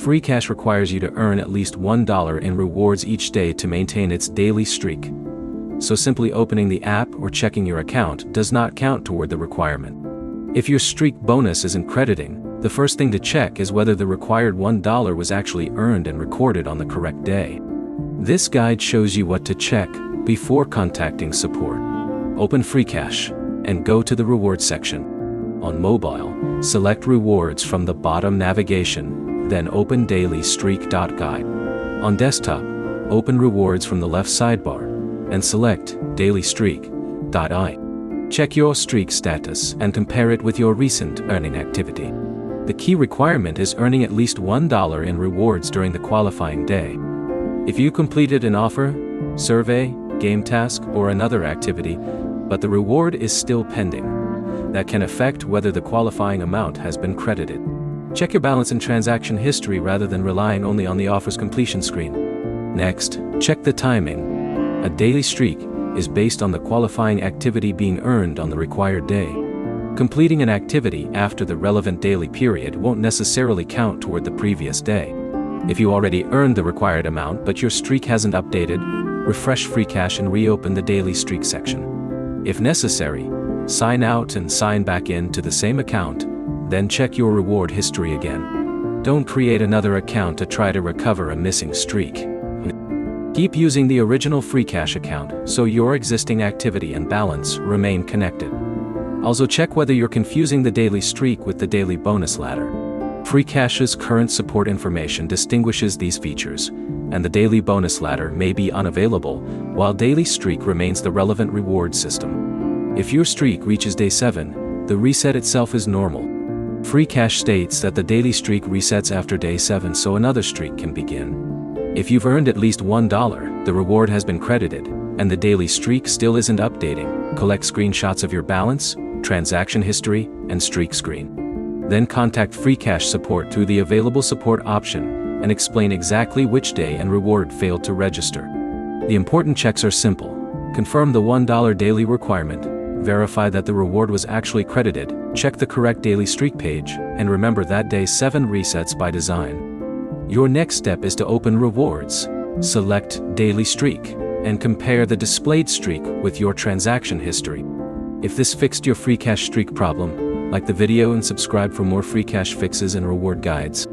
Freecash requires you to earn at least $1 in rewards each day to maintain its daily streak. So simply opening the app or checking your account does not count toward the requirement. If your streak bonus isn't crediting, the first thing to check is whether the required $1 was actually earned and recorded on the correct day. This guide shows you what to check before contacting support. Open Freecash and go to the rewards section. On mobile, select rewards from the bottom navigation, then open Daily Streak.guide. On desktop, open rewards from the left sidebar and select Daily Streak.eye. Check your streak status and compare it with your recent earning activity. The key requirement is earning at least $1 in rewards during the qualifying day. If you completed an offer, survey, game task, or another activity, but the reward is still pending, that can affect whether the qualifying amount has been credited. Check your balance and transaction history rather than relying only on the offer's completion screen. Next, check the timing. A daily streak is based on the qualifying activity being earned on the required day. Completing an activity after the relevant daily period won't necessarily count toward the previous day. If you already earned the required amount but your streak hasn't updated, refresh Freecash and reopen the daily streak section. If necessary, sign out and sign back in to the same account, then check your reward history again. Don't create another account to try to recover a missing streak. Keep using the original Freecash account so your existing activity and balance remain connected. Also check whether you're confusing the daily streak with the daily bonus ladder. Freecash's current support information distinguishes these features, and the daily bonus ladder may be unavailable, while daily streak remains the relevant reward system. If your streak reaches day 7, the reset itself is normal. Freecash states that the daily streak resets after day 7 so another streak can begin. If you've earned at least $1, the reward has been credited, and the daily streak still isn't updating, collect screenshots of your balance, transaction history, and streak screen. Then contact Freecash support through the available support option and explain exactly which day and reward failed to register. The important checks are simple. Confirm the $1 daily requirement, verify that the reward was actually credited, check the correct daily streak page, and remember that day 7 resets by design. Your next step is to open rewards, select Daily Streak, and compare the displayed streak with your transaction history. If this fixed your Freecash streak problem, like the video and subscribe for more Freecash fixes and reward guides.